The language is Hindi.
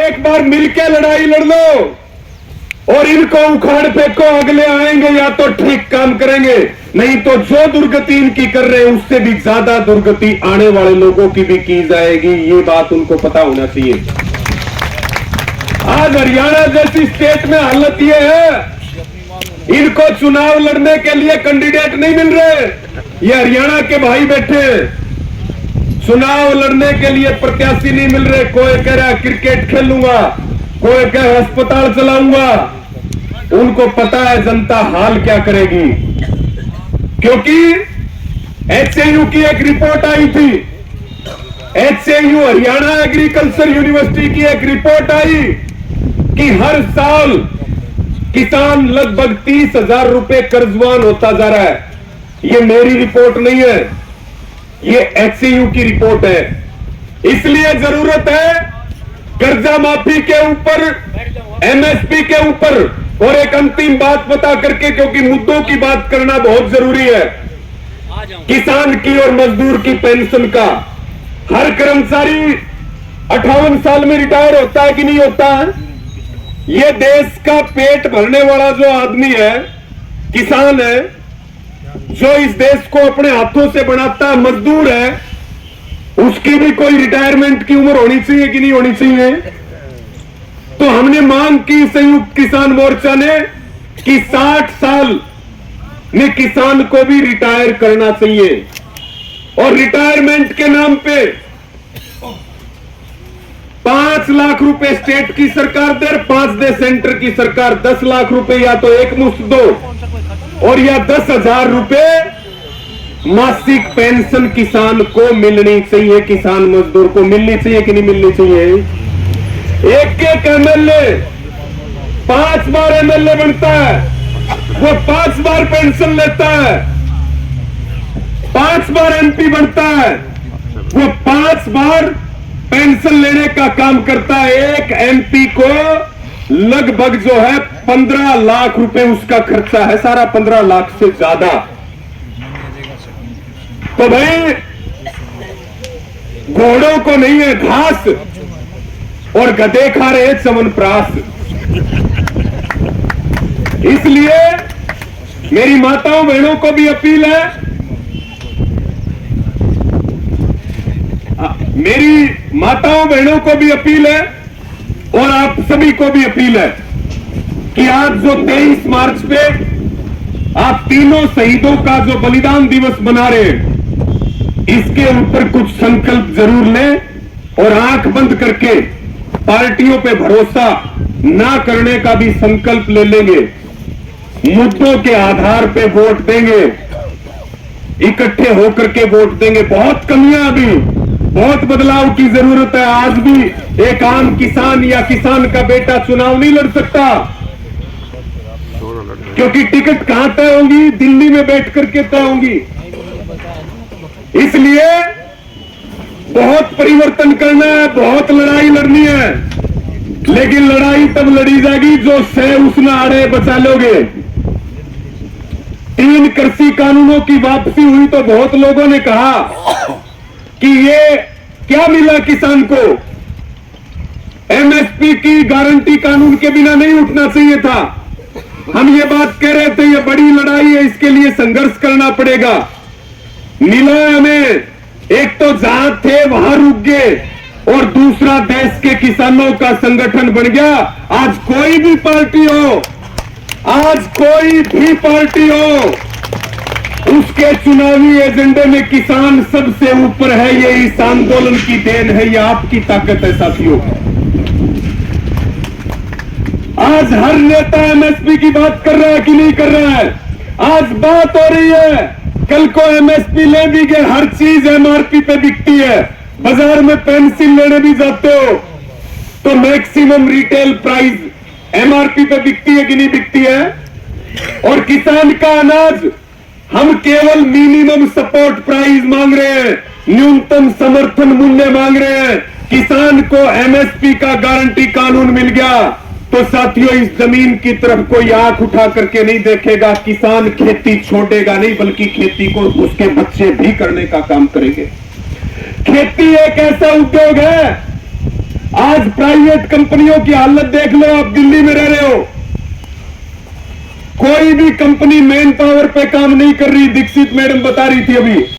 एक बार मिलके लड़ाई लड़ लो और इनको उखाड़ फेंको, अगले आएंगे या तो ठीक काम करेंगे, नहीं तो जो दुर्गति इनकी कर रहे हैं उससे भी ज्यादा दुर्गति आने वाले लोगों की भी की जाएगी। ये बात उनको पता होना चाहिए। आज हरियाणा जैसी स्टेट में हालत ये है, इनको चुनाव लड़ने के लिए कैंडिडेट नहीं मिल रहे। ये हरियाणा के भाई बैठे हैं, चुनाव लड़ने के लिए प्रत्याशी नहीं मिल रहे। कोई कह रहा क्रिकेट खेलूंगा, कोई कह रहा अस्पताल चलाऊंगा। उनको पता है जनता हाल क्या करेगी, क्योंकि एचएयू की एक रिपोर्ट आई थी। एचएयू हरियाणा एग्रीकल्चर यूनिवर्सिटी की एक रिपोर्ट आई कि हर साल किसान लगभग 30,000 रुपए कर्जवान होता जा रहा है। ये मेरी रिपोर्ट नहीं है, ये एचएयू की रिपोर्ट है। इसलिए जरूरत है कर्जा माफी के ऊपर, एमएसपी के ऊपर और एक अंतिम बात बता करके, क्योंकि मुद्दों की बात करना बहुत जरूरी है, किसान की और मजदूर की पेंशन का। हर कर्मचारी 58 साल में रिटायर होता है कि नहीं होता है? ये देश का पेट भरने वाला जो आदमी है, किसान है, जो इस देश को अपने हाथों से बनाता है, मजदूर है, उसकी भी कोई रिटायरमेंट की उम्र होनी चाहिए कि नहीं होनी चाहिए? तो हमने मांग की संयुक्त किसान मोर्चा ने कि 60 साल में किसान को भी रिटायर करना चाहिए और रिटायरमेंट के नाम पे 5 लाख रुपए स्टेट की सरकार दे, 5 दे सेंटर की सरकार। 10 लाख रुपए या तो एक मुश्त दो और या 10,000 रुपए मासिक पेंशन किसान को मिलनी चाहिए, किसान मजदूर को मिलनी चाहिए कि नहीं मिलनी चाहिए? एक एमएलए 5 बार एमएलए बनता है, वो 5 बार पेंशन लेता है। 5 बार एमपी बनता है, वो 5 बार पेंशन लेने का काम करता है। एक एमपी को लगभग जो है 15 लाख रुपए उसका खर्चा है, सारा 15 लाख से ज्यादा। तो भाई घोड़ों को नहीं है घास और गधे खा रहे चमनप्राश। इसलिए मेरी माताओं बहनों को भी अपील है, मेरी माताओं बहनों को भी अपील है और आप सभी को भी अपील है कि आज जो 23 मार्च पे आप तीनों शहीदों का जो बलिदान दिवस मना रहे हैं, इसके ऊपर कुछ संकल्प जरूर लें और आंख बंद करके पार्टियों पे भरोसा ना करने का भी संकल्प ले लेंगे। मुद्दों के आधार पे वोट देंगे, इकट्ठे होकर के वोट देंगे। बहुत कमियां अभी, बहुत बदलाव की जरूरत है। आज भी एक आम किसान या किसान का बेटा चुनाव नहीं लड़ सकता, क्योंकि टिकट कहां तय होगी? दिल्ली में बैठ करके तय होंगी। इसलिए बहुत परिवर्तन करना है, बहुत लड़ाई लड़नी है, लेकिन लड़ाई तब लड़ी जाएगी जो सह उसना आड़े बचा लोगे। 3 कृषि कानूनों की वापसी हुई तो बहुत लोगों ने कहा कि ये क्या मिला किसान को, एमएसपी की गारंटी कानून के बिना नहीं उठना चाहिए था। हम ये बात कह रहे थे, ये बड़ी लड़ाई है, इसके लिए संघर्ष करना पड़ेगा। मिला हमें, एक तो जहां थे वहां रुक गए और दूसरा देश के किसानों का संगठन बन गया। आज कोई भी पार्टी हो, आज कोई भी पार्टी हो, उसके चुनावी एजेंडे में किसान सबसे ऊपर है। ये इस आंदोलन की देन है, ये आपकी ताकत है साथियों। आज हर नेता एमएसपी की बात कर रहा है कि नहीं कर रहा है? आज बात हो रही है, कल को एमएसपी ले भी गए, हर चीज एमआरपी पे बिकती है। बाजार में पेंसिल लेने भी जाते हो तो मैक्सिमम रिटेल प्राइस एमआरपी पे बिकती है कि नहीं बिकती है? और किसान का अनाज हम केवल मिनिमम सपोर्ट प्राइस मांग रहे हैं, न्यूनतम समर्थन मूल्य मांग रहे हैं। किसान को एमएसपी का गारंटी कानून मिल गया तो साथियों इस जमीन की तरफ कोई आंख उठा करके नहीं देखेगा। किसान खेती छोड़ेगा नहीं, बल्कि खेती को उसके बच्चे भी करने का काम करेंगे। खेती एक ऐसा उद्योग है, आज प्राइवेट कंपनियों की हालत देख लो, आप दिल्ली में रह रहे हो, कोई भी कंपनी मैन पावर पे काम नहीं कर रही। दीक्षित मैडम बता रही थी अभी।